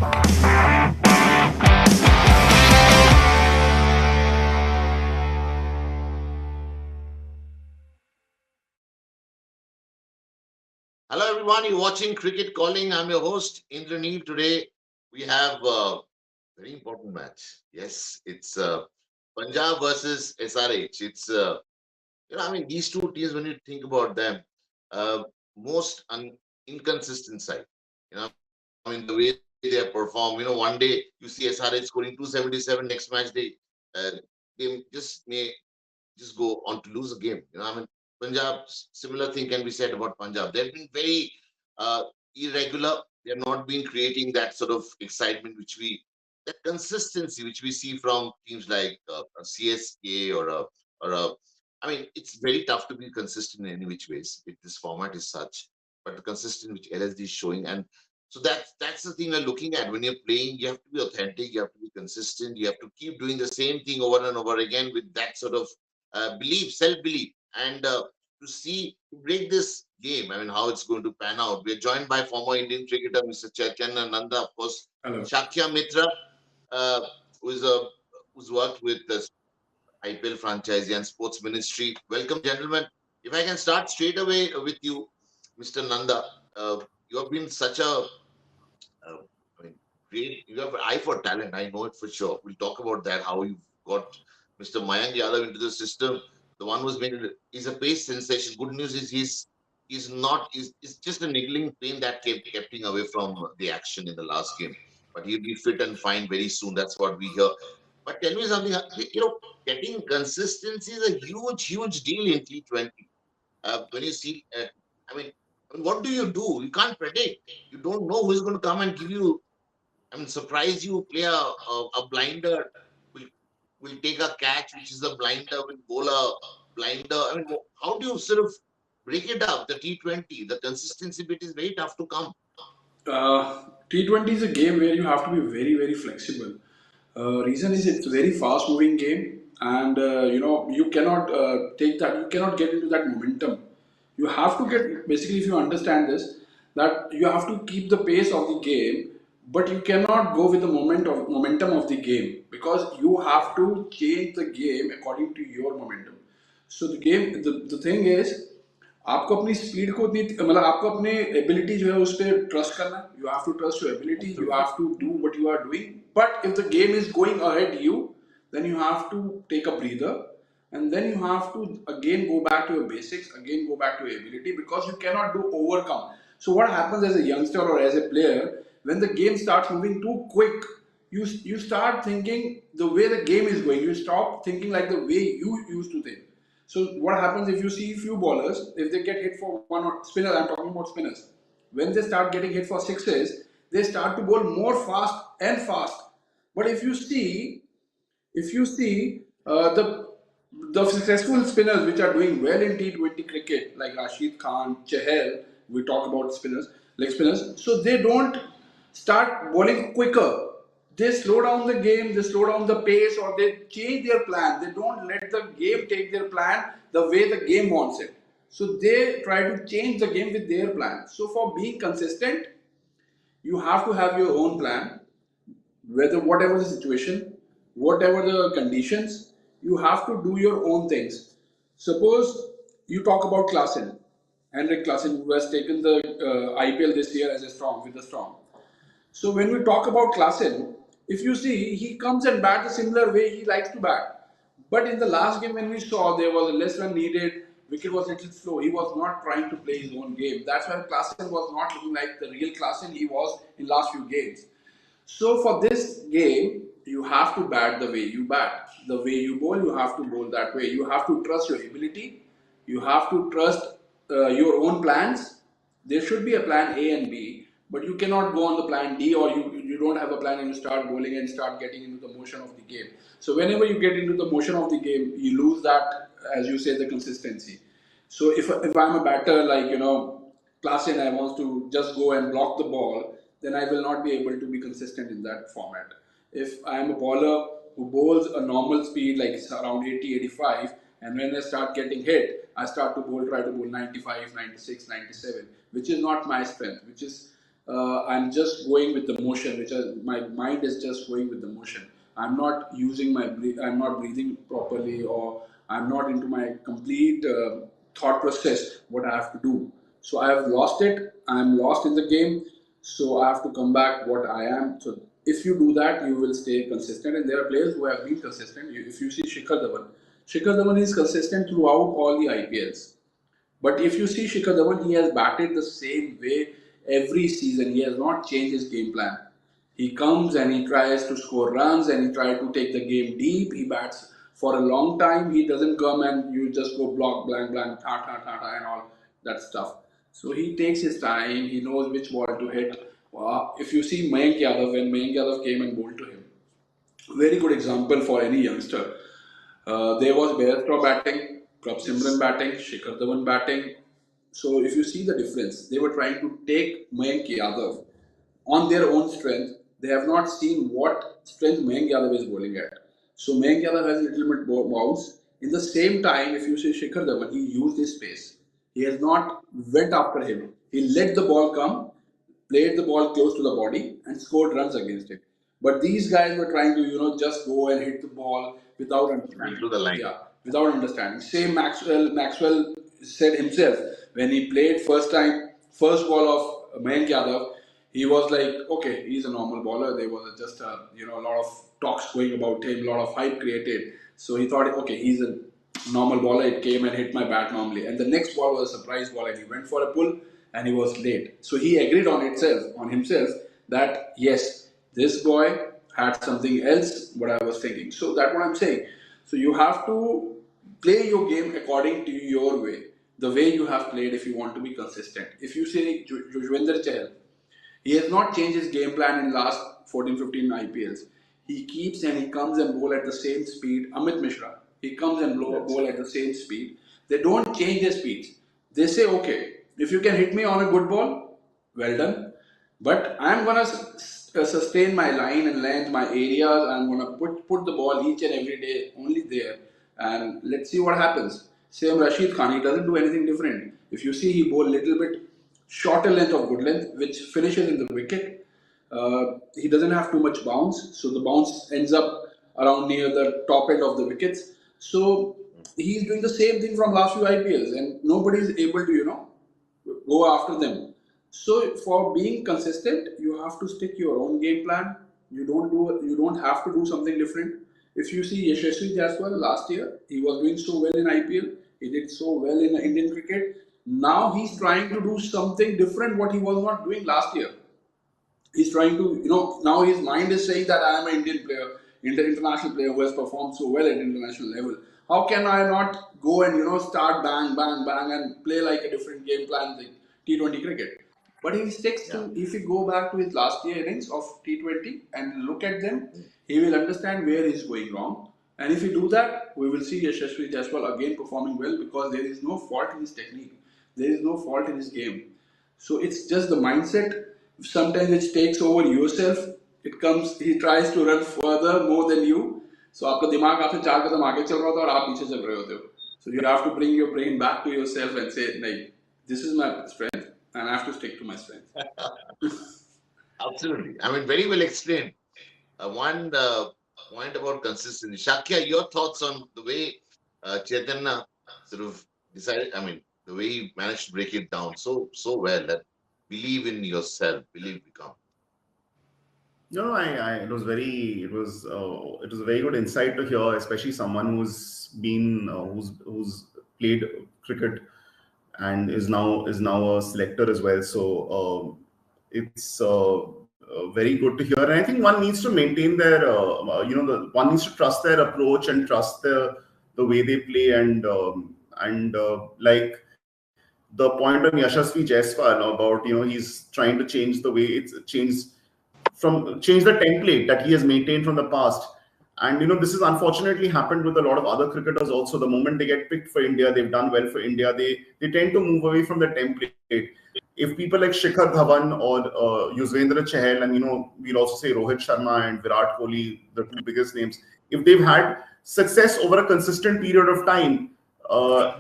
Hello, everyone. You're watching Cricket Calling. I'm your host, Indraneel. Today, we have a very important match. Yes, it's Punjab versus SRH. It's, these two teams, when you think about them, uh, most inconsistent side. The way they perform. One day you see SRH scoring 277, next match they just may just go on to lose a game. Punjab, similar thing can be said about Punjab. They've been very uh, irregular. They have not been creating that sort of excitement, that consistency which we see from teams like a CSK or a. It's very tough to be consistent in any which ways. This format is such, but the consistent which LSD is showing, and so that's the thing we're looking at. When you're playing, you have to be authentic, you have to be consistent, you have to keep doing the same thing over and over again with that sort of belief, self-belief, and to break this game. How it's going to pan out. We're joined by former Indian cricketer Mr. Chaitanya Nanda, of course, Hello. Shakya Mitra, uh, who's worked with the IPL franchisee and sports ministry. Welcome, gentlemen. If I can start straight away with you, Mr. Nanda, you have been such uh, I mean, great. You have an eye for talent. I know it for sure. We'll talk about that. How you got Mr. Mayank Yadav into the system. The one who's made it is a pace sensation. Good news is he's not. It's just a niggling pain that kept him away from the action in the last game. But he'll be fit and fine very soon. That's what we hear. But tell me something. Getting consistency is a huge deal in T20. When you see, what do? You can't predict. You don't know who's going to come and give you. Surprise you. Play a blinder. Will will take a catch, which is a blinder. Will bowl a blinder. How do you sort of break it up? The T20, the consistency bit is very tough to come. T20 is a game where you have to be very, very flexible. Reason is it's a very fast moving game, and you cannot take that, you cannot get into that momentum. You have to get, basically, if you understand this, that you have to keep the pace of the game, but you cannot go with the momentum of the game, because you have to change the game according to your momentum. So the thing is, आपको अपनी speed को उतनी, मतलब आपको अपने ability जो है उस पर ट्रस्ट करना. You have to trust your ability, you have to do what you are doing. But if the game is going ahead you, then you have to take a breather, and then you have to again go back to your basics, again go back to your ability, because you cannot do overcome. So what happens as a youngster or as a player, when the game starts moving too quick, you start thinking the way the game is going, you stop thinking like the way you used to think. So what happens if you see few bowlers, if they get hit for one or spinners, I'm talking about spinners, when they start getting hit for sixes, they start to bowl more fast and fast. But if you see the successful spinners which are doing well in T20 cricket, like Rashid Khan, Chahal, we talk about spinners, leg spinners, so they don't start bowling quicker. They slow down the game, they slow down the pace, or they change their plan. They don't let the game take their plan the way the game wants it. So they try to change the game with their plan. So for being consistent, you have to have your own plan, whether whatever the situation, whatever the conditions, you have to do your own things. Suppose you talk about Klaasen, Heinrich Klaasen, who has taken the IPL this year as a strong with a strong. So when we talk about Klaasen, if you see, he comes and bats a similar way he likes to bat. But in the last game when we saw there was a less run needed, wicket was a little slow. He was not trying to play his own game. That's why Klaasen was not looking like the real Klaasen he was in last few games. So for this game, you have to bat the way you bat. The way you bowl, you have to bowl that way. You have to trust your ability. You have to trust your own plans. There should be a plan A and B, but you cannot go on the plan D, or you don't have a plan and you start bowling and start getting into the motion of the game. So whenever you get into the motion of the game, you lose that, as you say, the consistency. So if I'm a batter like Klaasen, I want to just go and block the ball, then I will not be able to be consistent in that format. If I am a bowler who bowls a normal speed like around 80, 85, and when I start getting hit, I start to try to bowl 95, 96, 97, which is not my strength, which is I'm just going with the motion, my mind is just going with the motion. I'm not using I'm not breathing properly, or I'm not into my complete thought process what I have to do. So I have lost it. I'm lost in the game. So I have to come back what I am. So if you do that, you will stay consistent. And there are players who have been consistent. If you see Shikhar Dhawan is consistent throughout all the IPLs. But if you see Shikhar Dhawan, he has batted the same way every season. He has not changed his game plan. He comes and he tries to score runs and he tries to take the game deep. He bats for a long time. He doesn't come and you just go block, blank, blank, ta ta ta ta, and all that stuff. So he takes his time. He knows which ball to hit. If you see Mayank Yadav, when Mayank Yadav came and bowled to him, very good example for any youngster. There was Beresford batting, Prabh Simran Yes. batting, Shikhar Dhawan batting. So if you see the difference, they were trying to take Mayank Yadav on their own strength. They have not seen what strength Mayank Yadav is bowling at. So Mayank Yadav has a little bit bounce. In the same time, if you see Shikhar Dhawan, he used his pace. He has not went after him. He let the ball come, played the ball close to the body, and scored runs against it. But these guys were trying to, just go and hit the ball without understanding. Into the line. Yeah, without understanding. Same Maxwell said himself when he played first ball of Mayank Yadav, he was like, okay, he's a normal bowler. There was just a lot of talks going about him, a lot of hype created. So he thought, okay, he's a normal bowler. It came and hit my bat normally. And the next ball was a surprise ball, and he went for a pull, and he was late. So he agreed on himself, that yes, this boy had something else what I was thinking. So that's what I'm saying. So you have to play your game according to your way, the way you have played if you want to be consistent. If you say Juzvendra Chahal, he has not changed his game plan in last 14-15 IPLs. He keeps and he comes and bowl at the same speed. Amit Mishra, he comes and Yes. bowl at the same speed. They don't change their speeds. They say, okay, if you can hit me on a good ball, well done. But I'm gonna sustain my line and length, my areas. I'm gonna put the ball each and every day only there, and let's see what happens. Same Rashid Khan, he doesn't do anything different. If you see, he bowl little bit shorter length of good length, which finishes in the wicket. He doesn't have too much bounce, so the bounce ends up around near the top end of the wickets. So he's doing the same thing from last few IPLs, and nobody is able to go after them. So for being consistent, you have to stick your own game plan. You don't have to do something different. If you see Yashasvi Jaiswal last year, he was doing so well in IPL. He did so well in Indian cricket. Now he's trying to do something different what he was not doing last year. He's trying to, now his mind is saying that I am an Indian player, international player who has performed so well at international level. How can I not go and, start bang, bang, bang and play like a different game plan like T20 cricket? But he sticks Yeah. to, if you go back to his last year innings of T20 and look at them, Mm. he will understand where he's going wrong. And if you do that, we will see Yashasvi Jaiswal again performing well, because there is no fault in his technique. There is no fault in his game. So it's just the mindset. Sometimes it takes over yourself. It comes. He tries to run further more than you. So आपका दिमाग आपसे 4 कदम आगे चल रहा होता है और आप पीछे चल रहे होते हो. So you have to bring your brain back to yourself and say, "नहीं, this is my strength, and I have to stick to my strength." Absolutely. I mean, very well explained. One point about consistency. Shakya, your thoughts on the way Chaitanya sort of decided, I mean, the way he managed to break it down so well, that believe in yourself, believe become. No, no, it was a very good insight to hear, especially someone who's played cricket and is now a selector as well. So it's very good to hear. And I think one needs to maintain one needs to trust their approach and trust the way they play, and like the point on Yashasvi Jaiswal about he's trying to change the way change the template that he has maintained from the past. And this has unfortunately happened with a lot of other cricketers also. The moment they get picked for India, they've done well for India, they tend to move away from the template. If people like Shikhar Dhawan or Yuzvendra Chahal, and we'll also say Rohit Sharma and Virat Kohli, the two biggest names, if they've had success over a consistent period of time,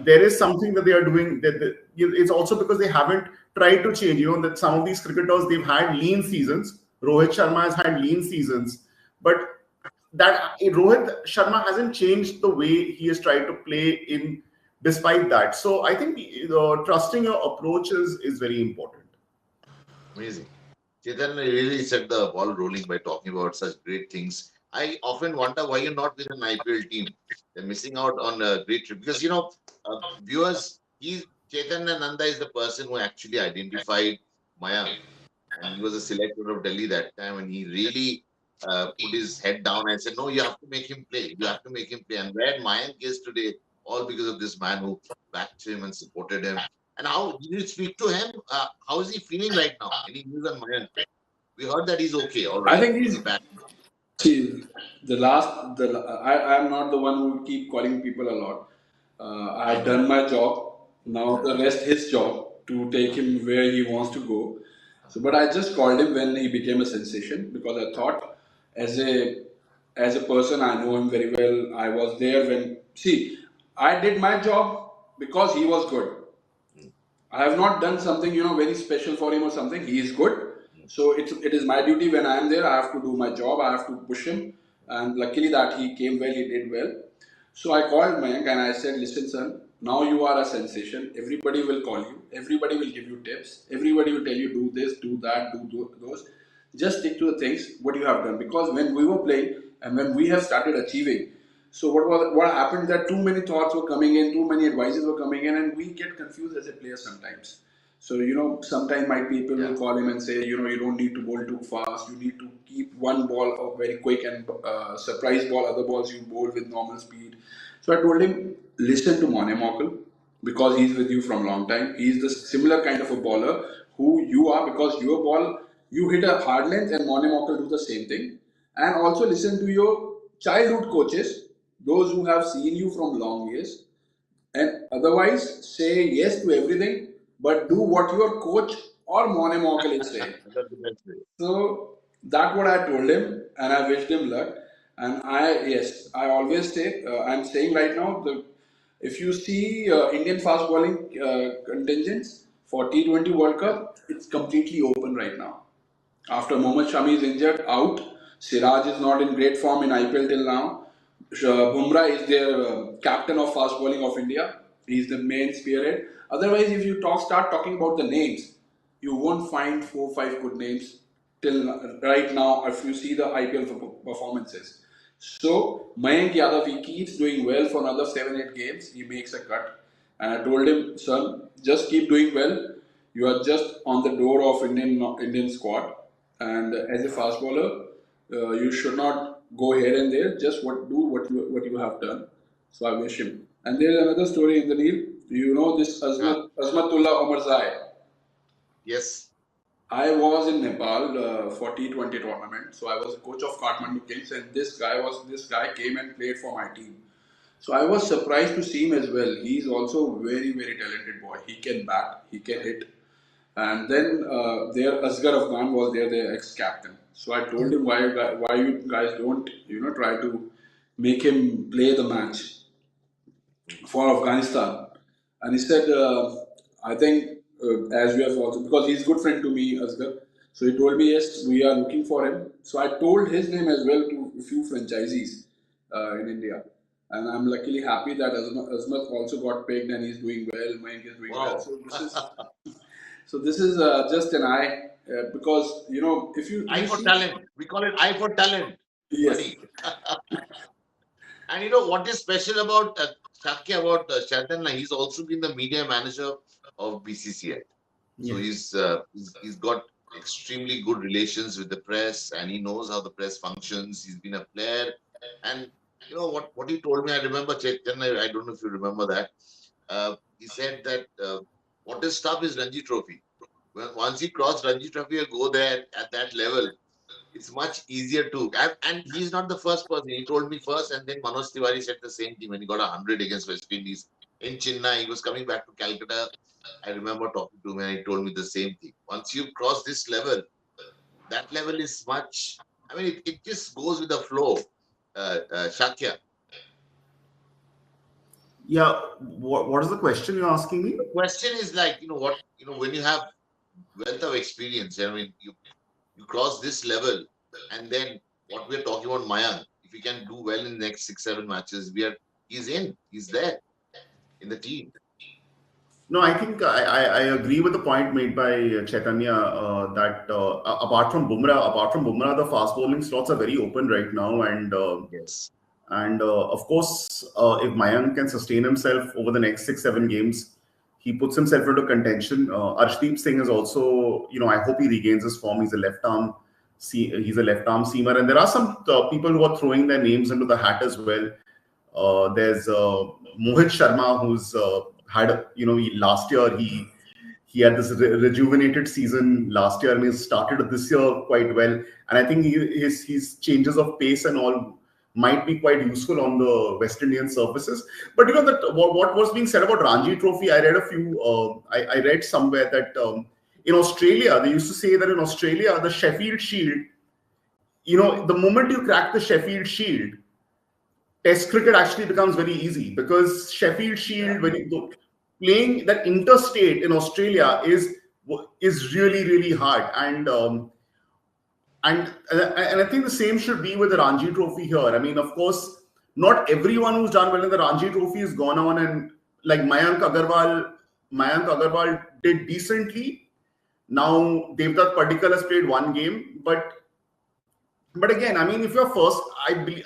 there is something that they are doing. It's also because they haven't try to change. You know that some of these cricketers, they've had lean seasons. Rohit Sharma has had lean seasons, but that Rohit Sharma hasn't changed the way he has tried to play in despite that. So I think trusting your approach is very important. Amazing. Chetan really set the ball rolling by talking about such great things. I often wonder why you're not with an IPL team. They're missing out on a great trip because viewers. Chetan Nanda is the person who actually identified Mayank, and he was a selector of Delhi that time, and he really put his head down and said, "No, you have to make him play. You have to make him play." And where Mayank is today, all because of this man who backed him and supported him. And how did you speak to him? How is he feeling right now? Any news on Mayank? We heard that he's okay, all I right. think Is he's he back? See, I'm not the one who keep calling people a lot. I've done my job. Now the rest his job to take him where he wants to go. So, but I just called him when he became a sensation because I thought, as a person, I know him very well. I was there when I did my job because he was good. Mm, I have not done something very special for him or something. He is good, mm, so it is my duty when I am there. I have to do my job. I have to push him, and luckily that he came well. He did well. So I called Mayank and I said, "Listen, son. Now you are a sensation. Everybody will call you. Everybody will give you tips. Everybody will tell you do this, do that, those. Just stick to the things what you have done. Because when we were playing and when we have started achieving, so what happened that too many thoughts were coming in, too many advices were coming in, and we get confused as a player sometimes. So sometimes my people yeah. will call him and say, you don't need to bowl too fast. You need to keep one ball very quick and surprise ball. Other balls you bowl with normal speed. So I told him, listen to Mone Mokal because he's with you from long time. He's the similar kind of a bowler who you are because your ball you hit a hard length and Mone Mokal do the same thing. And also listen to your childhood coaches, those who have seen you from long years, and otherwise say yes to everything, but do what your coach or Mone Mokal is saying. That's the best way. So that's what I told him, and I wished him luck. And yes, I always say, I'm saying right now, if you see Indian fast bowling contingents for T20 World Yeah. Cup, it's completely open right now. After Mohammad Shami is injured, out. Siraj is not in great form in IPL till now. Bumrah is their captain of fast bowling of India. He's the main spearhead. Otherwise, if you start talking about the names, you won't find 4 5 good names till right now if you see the IPL performances. So Mayank Yadav, he keeps doing well for another 7 8 games. He makes a cut, and I told him, son, just keep doing well. You are just on the door of Indian squad, and as a fast bowler, you should not go here and there. Just what you have done. So I wish him. And there is another story in the deal. You know this Yeah. Azmatullah Omarzai. Yes. I was in Nepal for T20 tournament. So I was a coach of Kathmandu Kings, and this guy came and played for my team. So I was surprised to see him as well. He's also very very talented boy. He can bat, he can hit, and then their Asghar Afghan was there, their ex-captain. So I told him why you guys don't try to make him play the match Mm. for Afghanistan. And he said, I think as we have also, because he's a good friend to me, Asghar. So he told me, yes, we are looking for him. So I told his name as well to a few franchisees in India. And I'm luckily happy that Azmat also got picked and he's doing well. Mayank is doing well. Wow. So this is just an eye because if you Eye for see, talent. We call it eye for talent, yes, buddy. And you know what is special about Shakya, about Shaitan? He's also been the media manager of BCCI. So Yes. he's got extremely good relations with the press, and he knows how the press functions. He's been a player, and you know what he told me. I remember Chetan. I don't know if you remember that. He said that what is tough is Ranji Trophy. Once he crossed Ranji Trophy, you go there at that level, it's much easier to. And he's not the first person. He told me first, and then Manoj Tiwari said the same thing when he got 100 against West Indies in Chennai. He was coming back to Calcutta. I remember talking to him, and he told me the same thing. Once you cross this level, that level is much. I mean, it just goes with the flow. Shakya, Yeah. What is the question you're asking me? the question is like, when you have wealth of experience. I mean, you cross this level, and then what we're talking about, Mayank, if he can do well in the next 6, 7 matches, he's in, he's there in the team. No, I think I agree with the point made by Chaitanya that apart from Bumrah, the fast bowling slots are very open right now, Yes, and of course, if Mayank can sustain himself over the next 6, 7 games, he puts himself into contention. Arshdeep Singh is also, I hope he regains his form. He's a left arm seamer, and there are some people who are throwing their names into the hat as well. There's Mohit Sharma, who's had, last year he had this rejuvenated season last year, and he started this year quite well. And I think his changes of pace and all might be quite useful on the West Indian surfaces. But that what was being said about Ranji Trophy, I read a few. I read somewhere that in Australia they used to say that in Australia the Sheffield Shield, the moment you crack the Sheffield Shield, Test cricket actually becomes very easy because Sheffield yeah, Shield, when you go playing that interstate in Australia is really really hard, and I think the same should be with the Ranji Trophy here. I mean, of course, not everyone who's done well in the Ranji Trophy has gone on and like Mayank Agarwal did decently. Now Devdutt Padikkal has played one game, but again, I mean, if you're first, I believe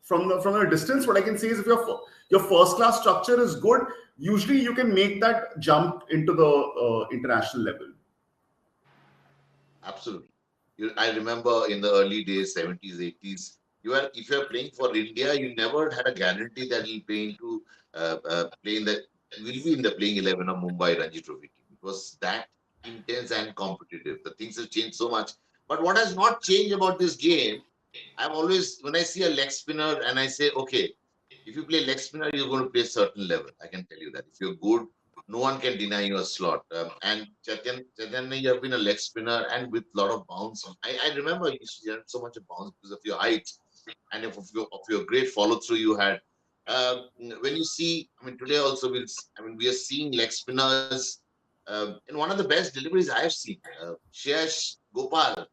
from the distance, what I can say is if your first class structure is good, usually you can make that jump into the international level. absolutely. I remember in the early days, 70s, 80s, if you are playing for India, you never had a guarantee that you'll play in the you will be in the playing 11 of Mumbai Ranji Trophy team. It was that intense and competitive. The things have changed so much. But what has not changed about this game, I've always, when I see a leg spinner and I say, okay, if you play leg spinner, you're going to play a certain level. I can tell you that. If you're good, no one can deny you a slot. And Chaitanya, you have been a leg spinner and with a lot of bounce. I remember you used to generate so much of bounce because of your height and of your great follow through you had. When you see, I mean, today also, we are seeing leg spinners in one of the best deliveries I have seen. Shesh Gopal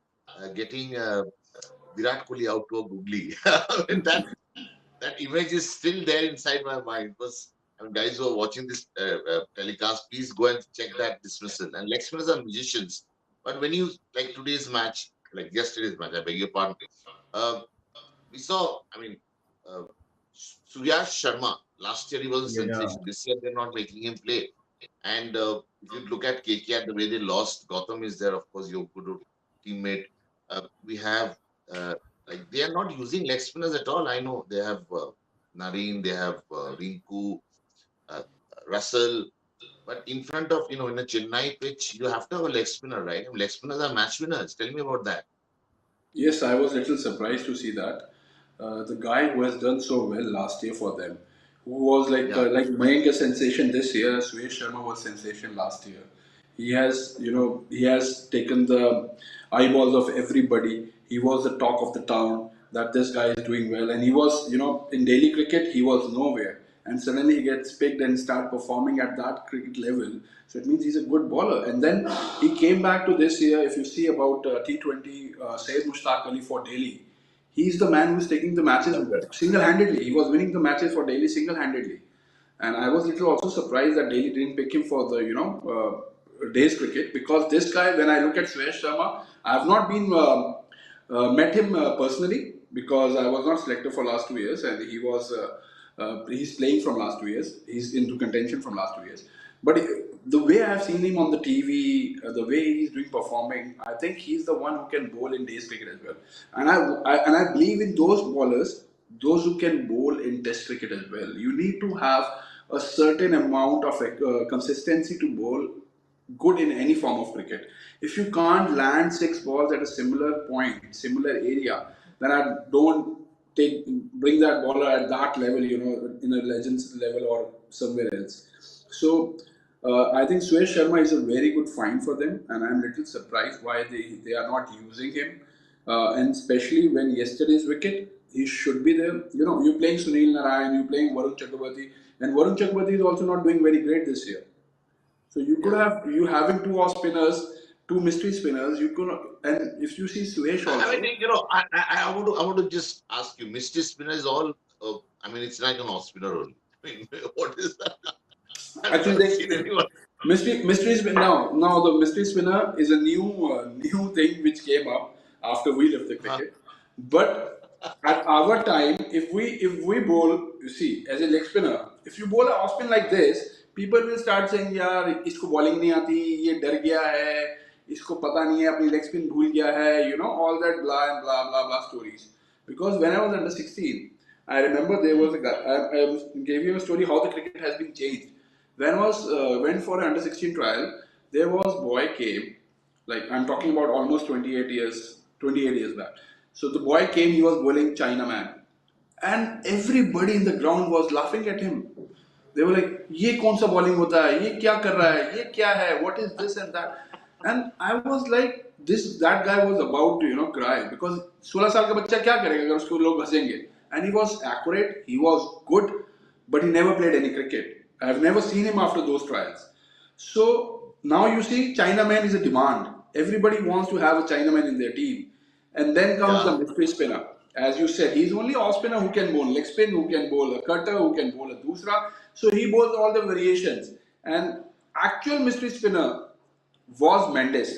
getting Virat Kohli out to a googly. I mean, that image is still there inside my mind. It was, I mean, guys who are watching this telecast, please go and check that dismissal. And leg spinners are magicians. But when you, like today's match, like yesterday's match, I beg your pardon, uh, we saw, I mean, uh, Suryash Sharma, last year he was a Yeah. sensation. This year they're not making him play. And if you look at KKR, the way they lost, Gotham is there, of course, your good teammate. We have, like, they are not using leg spinners at all. I know they have Nareen, they have Rinku, uh, Russell, but in front of, in a Chennai pitch, you have to have a leg spinner, right? And leg spinners are match winners. Tell me about that. Yes, I was a little surprised to see that. The guy who has done so well last year for them, who was Yeah, like Mayank a sensation this year, Suresh Sharma was sensation last year. He has taken the eyeballs of everybody. He was the talk of the town that this guy is doing well, and he was, in daily cricket he was nowhere, and suddenly he gets picked and start performing at that cricket level. So it means he's a good bowler. And then he came back to this year. If you see about T20, Syed Mushtaq Ali for Delhi, he's the man who's taking the matches single handedly. He was winning the matches for Delhi single handedly. And I was little also surprised that Delhi didn't pick him for the days cricket, because this guy, when I look at Suresh Sharma, I have not been met him personally because I was not selected for last 2 years, and he's playing from last 2 years. He's into contention from last 2 years. But the way I've seen him on the TV, the way he's doing performing, I think he's the one who can bowl in days cricket as well. And I believe in those bowlers, those who can bowl in Test cricket as well. You need to have a certain amount of consistency to bowl good in any form of cricket. If you can't land 6 balls at a similar point, similar area, then I don't bring that bowler at that level, in a legends level or somewhere else. So I think Suresh Sharma is a very good find for them, and I'm a little surprised why they are not using him. And especially when yesterday's wicket, he should be there. You're playing Sunil Narayan, you're playing Varun Chakrabarti, and Varun Chakrabarti is also not doing very great this year. So you could yeah. have you having two off spinners. two mystery spinners. You could, and if you see Suresh I also, mean, I want to just ask you, Misty Spinner is all. I mean, it's like an off spinner only. I mean, what is that? I've actually, never seen anyone. mystery spin now the mystery spinner is a new thing which came up after we left the Huh? cricket. But at our time, if we bowl, you see, as a leg spinner, if you bowl a off spin like this, people will start saying, यार इसको bowling नहीं आती, ये डर गया है, इसको पता नहीं है, अपनी leg spin भूल गया है, all that blah and blah blah blah stories. Because when I was under 16, I remember there was a guy. I gave you a story how the cricket has been changed. When I was went for an under 16 trial, there was boy came, like I'm talking about almost 28 years back. So the boy came, he was bowling Chinaman, and everybody in the ground was laughing at him. They were like, "ये कौन सा bowling होता है? ये क्या कर रहा है? ये क्या है? What is this and that?" And I was like, that guy was about to cry because 16 साल का बच्चा क्या करेगा अगर उसको लोग हंसेंगे? And he was accurate, he was good, but he never played any cricket. I have never seen him after those trials. So now you see, Chinaman is a demand. Everybody wants to have a Chinaman in their team. And then comes the Yeah, mystery spinner. As you said, he's only off spinner who can bowl leg spin, who can bowl a cutter, who can bowl a dusra. So he bowls all the variations. And actual mystery spinner was Mendes,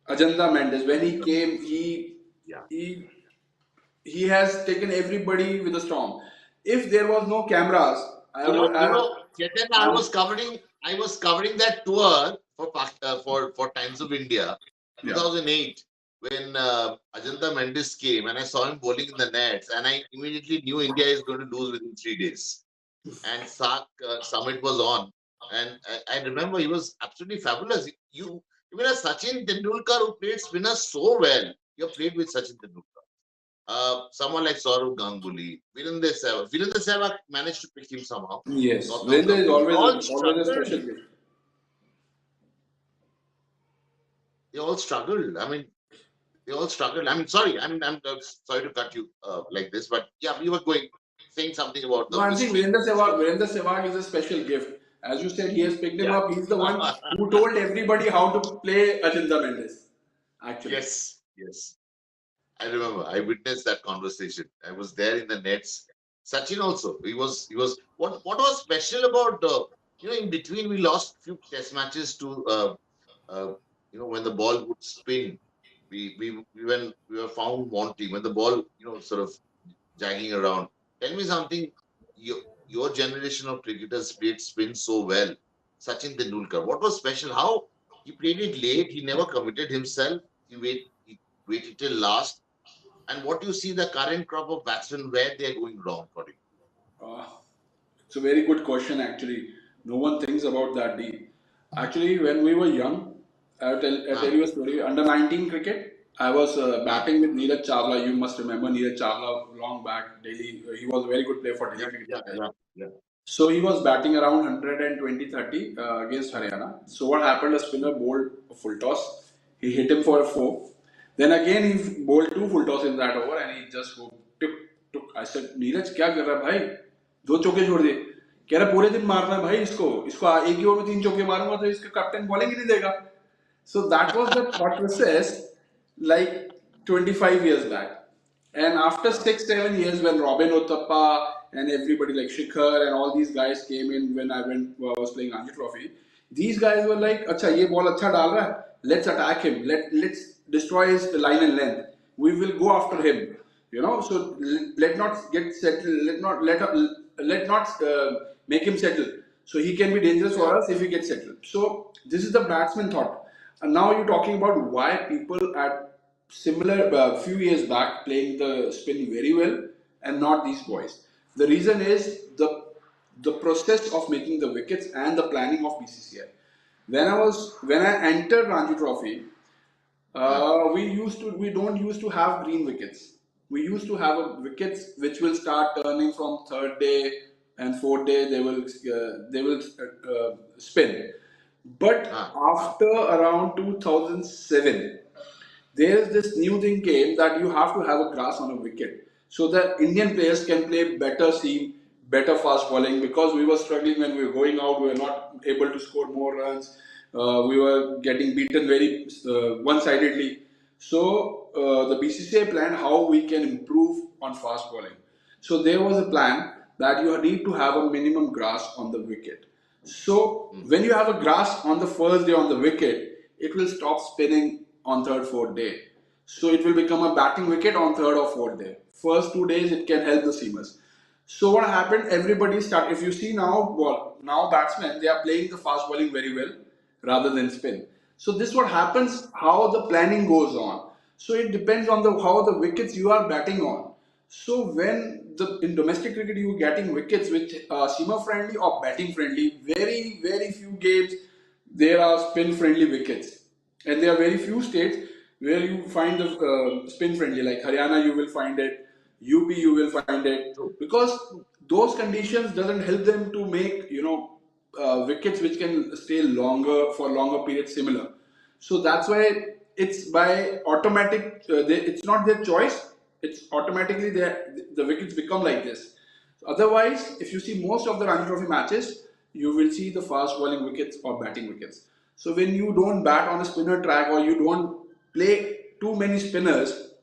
Ajanta Mendes. When he came, yeah. he he has taken everybody with a storm. If there was no cameras, I would have. Chetan, Um, I was covering that tour for for Times of India, yeah. 2008, when Ajanta Mendes came, and I saw him bowling in the nets, and I immediately knew India is going to lose within 3 days. And SAC summit was on, and I remember he was absolutely fabulous. You even as Sachin Tendulkar, who played spinner so well, you have played with Sachin Tendulkar. Someone like Saurav Ganguly, Virendra Sehwag managed to pick him somehow. Yes, Gautam Virendra is Gambhir. always a special case. They all struggled. I mean, they all struggled. I mean, sorry. I mean, I'm sorry to cut you like this, but yeah, we were saying something about No, the I'm saying mystery spinner. Virendra Sehwag is a special gift. As you said, he has picked him Yeah. up. He's the one who told everybody how to play Ajanta Mendes. Actually, Yes. Yes. I remember. I witnessed that conversation. I was there in the nets. Sachin also. He was. What was special about in between we lost few test matches to uh, when the ball would spin. We were found wanting when the ball sort of jagging around. Tell me something. Your generation of cricketers played spin so well. Sachin Tendulkar. What was special? How he played it late. He never committed himself. He waited till last. And what you see the current crop of batsmen where they are going wrong according uh, it's a very good question. Actually, no one thinks about that deep. Actually, when we were young, I'll tell huh? you a story. Under 19 cricket, I was Huh? batting with Neeraj Chawla. You must remember Neeraj Chawla long back. Delhi, he was a very good player for Delhi Yeah, cricket. yeah, yeah, yeah. So he was batting around 120-30 against Haryana. So what happened? A spinner bowled a full toss. He hit him for a four. Then again he bowled two full toss in that over and he just took. I said, Neeraj क्या कर रहा है भाई? दो चौके छोड़ दिए. कह रहा पूरे दिन मारना है भाई इसको. इसको एक ही ओवर में तीन चौके मारूंगा तो इसका कैप्टन बॉलिंग ही नहीं देगा. So that was the thought process like 25 years back. And after 6, 7 years, when Robin Uthappa and everybody like Shikhar and all these guys came in when I was playing Ranji Trophy, these guys were like, "Acha, ye ball acha dal raha hai. Let's attack him. Let's destroy his line and length. We will go after him. So let not get settled. Let not make him settle. So he can be dangerous Yeah. for us if he gets settled. So this is the batsman thought. And now you're talking about why people at similar few years back playing the spin very well and not these boys. The reason is the process of making the wickets and the planning of BCCI. When I entered Ranji Trophy, Huh? we don't used to have green wickets. We used to have wickets which will start turning from third day and fourth day. They will spin. But Huh? Huh? after around 2007, there is this new thing came that you have to have a grass on a wicket so that Indian players can play better seam, better fast bowling because we were struggling when we were going out, we were not able to score more runs. We were getting beaten very one-sidedly. So the BCCI planned how we can improve on fast bowling. So there was a plan that you need to have a minimum grass on the wicket. So when you have a grass on the first day on the wicket, it will stop spinning on third, fourth day. So it will become a batting wicket on third or fourth day. First 2 days it can help the seamers. So what happened? Everybody start. If you see now, now batsmen they are playing the fast bowling very well rather than spin. So this what happens. How the planning goes on. So it depends on the how the wickets you are batting on. So when the in domestic cricket you are getting wickets which seamer friendly or batting friendly, very few games there are spin friendly wickets, and there are very few states where you find the spin friendly. Like Haryana, you will find it. UP, you will find it True. because those conditions doesn't help them to make wickets which can stay longer for longer periods similar. So that's why it's by automatic. It's not their choice. It's automatically the wickets become like this. Otherwise, if you see most of the Ranji Trophy matches, you will see the fast bowling wickets or batting wickets. So when you don't bat on a spinner track or you don't play too many spinners,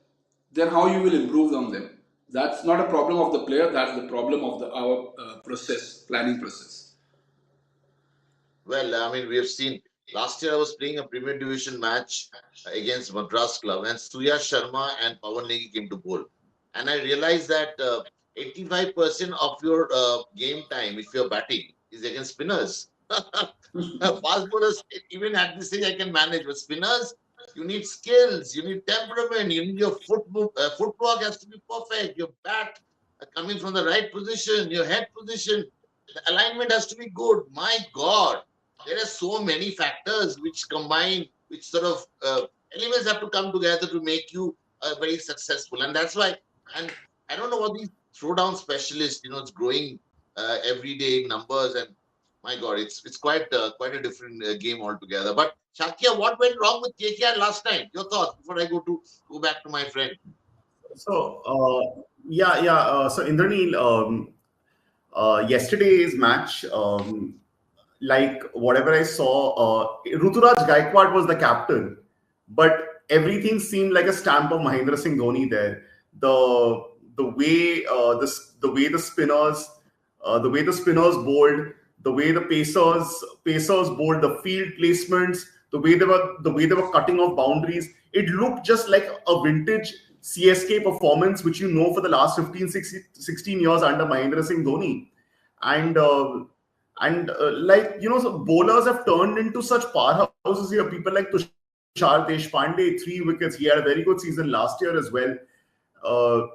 then how you will improve on them? That's not a problem of the player. That's the problem of the our process, planning process. Well, I mean, we have seen last year I was playing a Premier Division match against Madras Club, and Surya Sharma and Pawan Negi came to bowl. And I realized that 85% of your game time, if you're batting, is against spinners. Fast bowlers, even at this stage, I can manage. But spinners, you need skills, you need temperament, you need your footwork has to be perfect. Your bat coming from the right position, your head position, the alignment has to be good. My God, there are so many factors which combine, which sort of elements have to come together to make you very successful. And that's why, and I don't know what these throwdown specialists, it's growing every day in numbers, and my God, it's quite a different game altogether. But Shakya, what went wrong with KKR last time? Your thoughts before I go back to my friend. So so Indraneel, yesterday's match, like whatever I saw, Ruturaj Gaikwad was the captain, but everything seemed like a stamp of Mahendra Singh Dhoni there. The the way the way the spinners bowled, the way the pacers bowled, the field placements, the way they were cutting off boundaries. It looked just like a vintage CSK performance, which you know for the last 16 years under Mahendra Singh Dhoni. And like so bowlers have turned into such powerhouses here. People like Tushar Deshpande, 3 wickets. He had a very good season last year as well. Uh,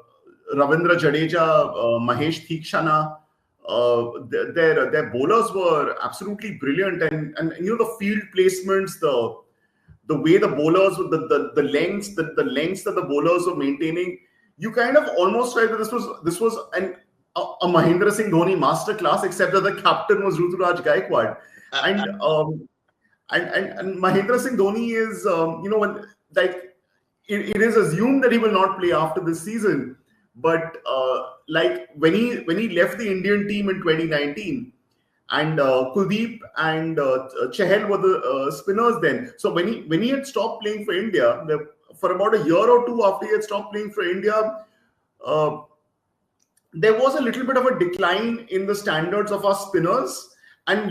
Ravindra Jadeja, Mahesh Theekshana, their bowlers were absolutely brilliant, and the field placements, the way the bowlers, the lengths that the bowlers were maintaining, you kind of almost felt that this was a Mahendra Singh Dhoni masterclass, except that the captain was Ruturaj Gaikwad, and and Mahendra Singh Dhoni is when like it is assumed that he will not play after this season, but like when he left the Indian team in 2019, and Kuldeep and Chahal were the spinners then. So when he had stopped playing for India, for about a year or two after he had stopped playing for India, uh, there was a little bit of a decline in the standards of our spinners. And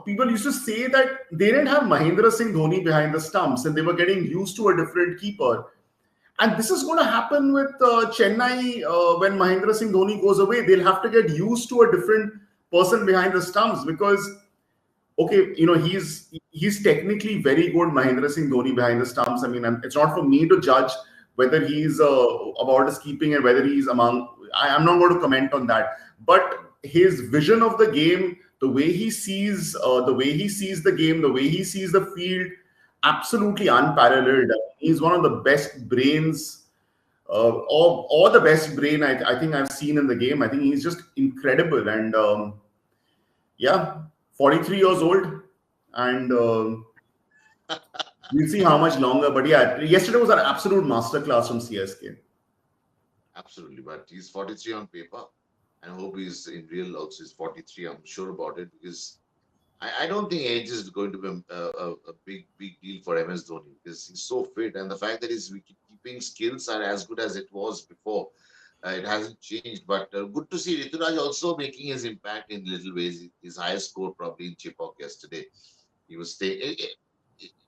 people used to say that they didn't have Mahendra Singh Dhoni behind the stumps, and they were getting used to a different keeper. And this is going to happen with Chennai when Mahendra Singh Dhoni goes away. They'll have to get used to a different person behind the stumps because, okay, he's technically very good, Mahendra Singh Dhoni behind the stumps. I mean, it's not for me to judge whether he's about his keeping and whether he's among. I'm not going to comment on that. But his vision of the game, the way he sees the game, the way he sees the field, absolutely unparalleled. He's one of the best brains, or the best brain I think I've seen in the game. I think he's just incredible, and yeah, 43 years old, and we'll see how much longer. But yeah, yesterday was an absolute masterclass from CSK. Absolutely, but he's 43 on paper. And I hope he's in real also. He's 43. I'm sure about it because I don't think age is going to be a big deal for MS Dhoni because he's so fit, and the fact that his wicket keeping skills are as good as it was before, it hasn't changed. But good to see Rituraj also making his impact in little ways. His highest score probably in Chipok yesterday. He was staying.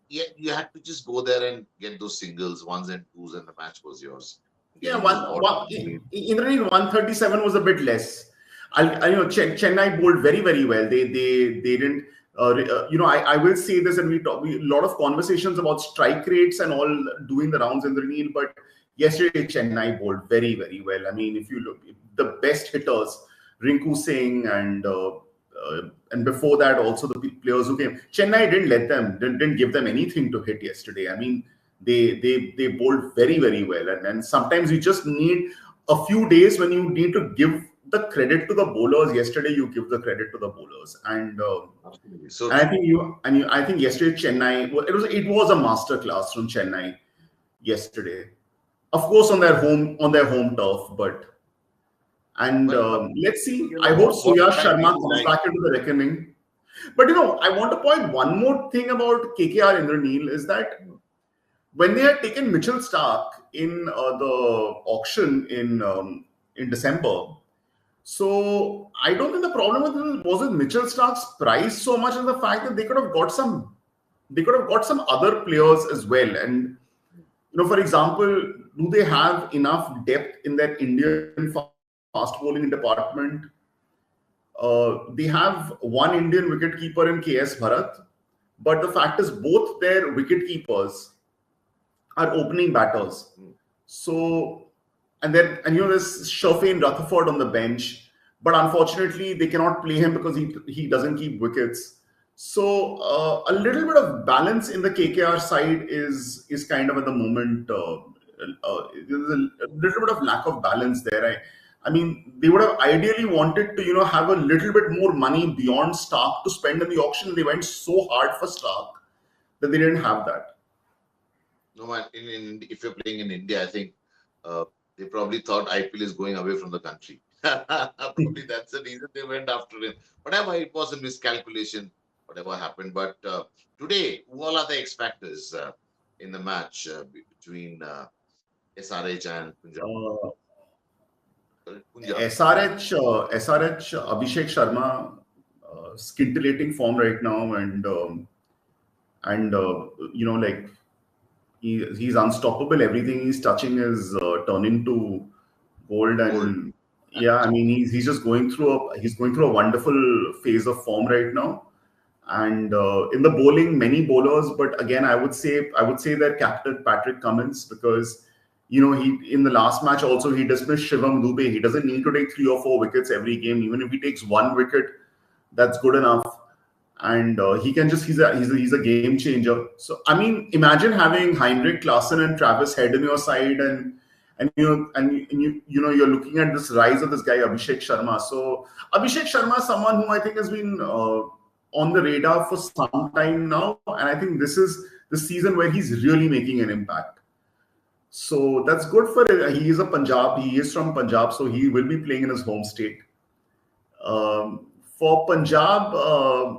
Yeah, you had to just go there and get those singles, ones and twos, and the match was yours. Yeah, Getting those odd in the rain 137 was a bit less. Chennai bowled very very well. They didn't. I will say this, and a lot of conversations about strike rates and all doing the rounds in the Neel, but yesterday Chennai bowled very very well. I mean, if you look, the best hitters, Rinku Singh and before that also the players who came. Chennai didn't give them anything to hit yesterday. I mean, they bowled very very well, and sometimes you just need a few days when you need to give the credit to the bowlers. Yesterday you give the credit to the bowlers, absolutely. So and I true. think I think yesterday Chennai, it was a masterclass from Chennai yesterday. Of course on their home turf, but and But let's see. you I know hope what Surya that Sharma feels comes like. back into the reckoning. But I want to point one more thing about KKR Indraneel is that when they had taken Mitchell Stark in the auction in December, so I don't think the problem wasn't Mitchell Stark's price so much as the fact that they could have got some other players as well. And for example, do they have enough depth in that Indian fast bowling department? They have one Indian wicketkeeper in KS Bharat, but the fact is both their wicketkeepers are opening batters. Hmm. So, there's Shafin Rutherford on the bench, but unfortunately they cannot play him because he doesn't keep wickets. So a little bit of balance in the KKR side is kind of at the moment. There's a little bit of lack of balance there. I mean, they would have ideally wanted to have a little bit more money beyond Stark to spend in the auction. They went so hard for Stark that they didn't have that. No man, if you're playing in India, I think uh, they probably thought IPL is going away from the country. Probably that's the reason they went after him. Whatever, it was a miscalculation, whatever happened. But today, who all are the X factors in the match between SRH and Punjab? Uh, Punjab. SRH Abhishek Sharma, scintillating form right now, and like he's unstoppable. Everything he's touching is turning to gold, Gold. and yeah, I mean he's going through a wonderful phase of form right now. And in the bowling, many bowlers, but again, I would say their captain Patrick Cummins, because he in the last match also he dismissed Shivam Dubey. He doesn't need to take 3 or 4 wickets every game. Even if he takes 1 wicket, that's good enough. And he can just he's a game changer. So I mean, imagine having Heinrich Klaasen and Travis Head in your side, and you're looking at this rise of this guy Abhishek Sharma. So Abhishek Sharma is someone who I think has been on the radar for some time now, and I think this is the season where he's really making an impact. So that's good for it. He is from Punjab, so he will be playing in his home state. For Punjab, uh,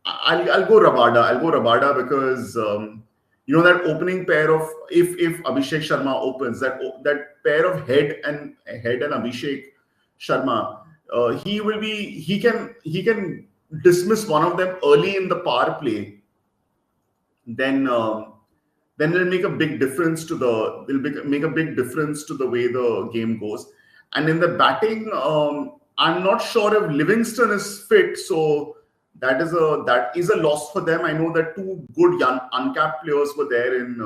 I'll go Rabada. I'll go Rabada because that opening pair of, if Abhishek Sharma opens, that pair of head and Abhishek Sharma, he can dismiss one of them early in the power play. Then it'll make a big difference to make a big difference to the way the game goes. And in the batting, I'm not sure if Livingston is fit, so that is a loss for them. I know that two good young uncapped players were there in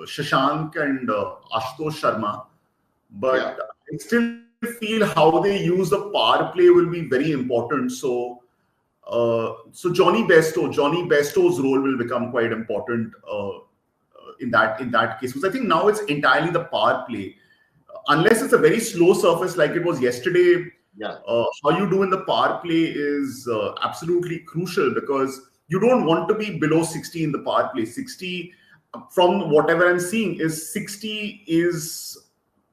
Shashank and Ashutosh Sharma, Yeah. but I still feel how they use the power play will be very important. So Johnny Besto's role will become quite important in that case, because I think now it's entirely the power play. Unless it's a very slow surface like it was yesterday, Yeah. how you do in the power play is absolutely crucial, because you don't want to be below 60 in the power play. 60, from whatever I'm seeing, is 60 is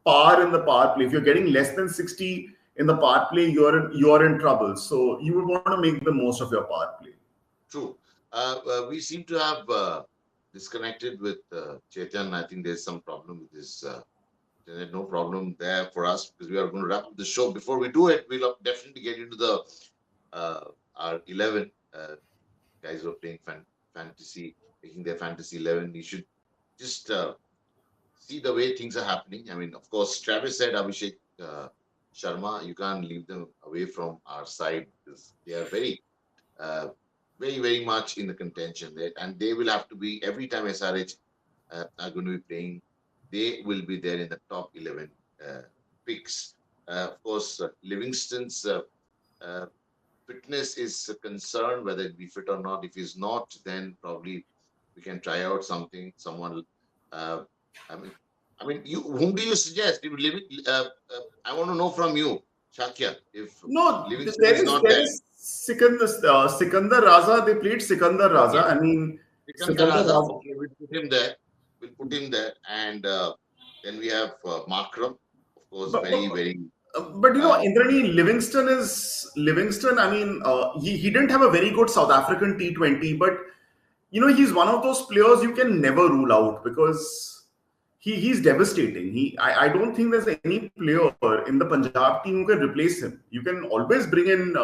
par in the power play. If you're getting less than 60, in the power play, you're in trouble. So you would want to make the most of your power play. True. We seem to have disconnected with Chetan. I think there's some problem with this. There's no problem there for us because we are going to wrap up the show. Before we do it, we'll definitely get into the our 11 guys who are playing fantasy, making their fantasy 11. You should just see the way things are happening. I mean, of course, Travis said Abhishek Sharma, you can't leave them away from our side because they are uh, very much in the contention there, and they will have to be every time SRH are going to be playing. They will be there in the top 11 picks. Of course, Livingston's uh, fitness is a concern, whether it be fit or not. If he's not, then probably we can try out something. Someone, uh, I mean, you. Whom do you suggest? If I want to know from you, Shakya, if No, Livingston is not there there. is Sikandar Raza. They played Sikandar Raza. Okay, I mean, Sikandar Sikandar Raza. Raza. Okay, we'll put him there. We'll put him there, and then we have Markram, of course, but, very but, very. but you know, Uh, Indrani, Livingston. I mean, he didn't have a very good South African T20, but you know, he's one of those players you can never rule out because he's devastating. I don't think there's any player in the Punjab team who can replace him. You can always bring in.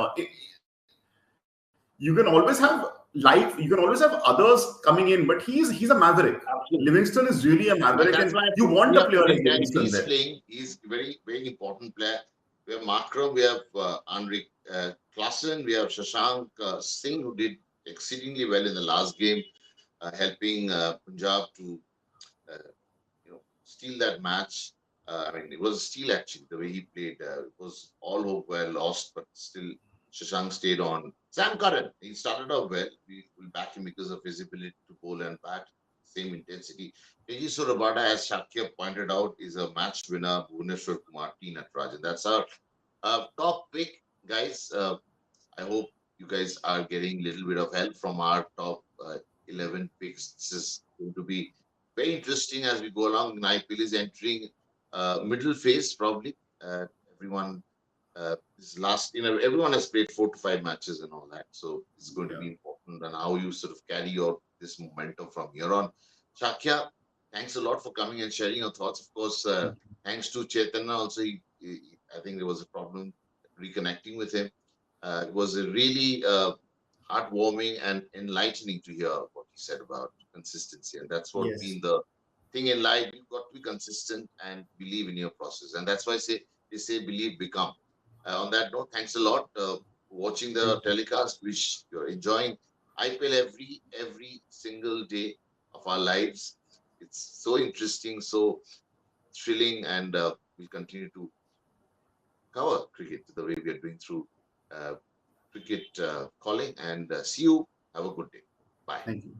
You can always have life. You can always have others coming in, but he's a maverick. Absolutely. Livingston is really a And maverick, that's and why you want we a have player put like him there. If Livingston he's there. playing, he's very important player. We have Markram, we have Heinrich Klaasen, we have Shashank Singh, who did exceedingly well in the last game, helping Punjab to uh, steal that match. I mean, it was a steal actually, the way he played. It was all hope were lost, but still Shashank stayed on. Sam Curran, he started off well. We will back him because of his ability to bowl and bat, same intensity. Teji Surabada, as Shakya pointed out, is a match winner, Bhuvaneshwar Kumar, T. Natarajan. That's our top pick, guys. I hope you guys are getting a little bit of help from our top 11 picks. This is going to be very interesting as we go along. And IPL is entering middle phase probably. Everyone, this last, everyone has played 4 to 5 matches and all that. So it's going to Yeah. be important and how you sort of carry your this momentum from here on. Shakya, thanks a lot for coming and sharing your thoughts. Of course, thanks to Chaitanya also. I think there was a problem reconnecting with him. It was a really heartwarming and enlightening to hear what he said about consistency. And that's what Yes. been the thing in life. You've got to be consistent and believe in your process. And that's why they say believe, become. On that note, thanks a lot for watching the telecast, which you're enjoying. IPL every single day of our lives. It's so interesting, so thrilling, and we'll continue to cover cricket the way we are doing through uh, cricket calling, and see you. Have a good day. Bye. Thank you.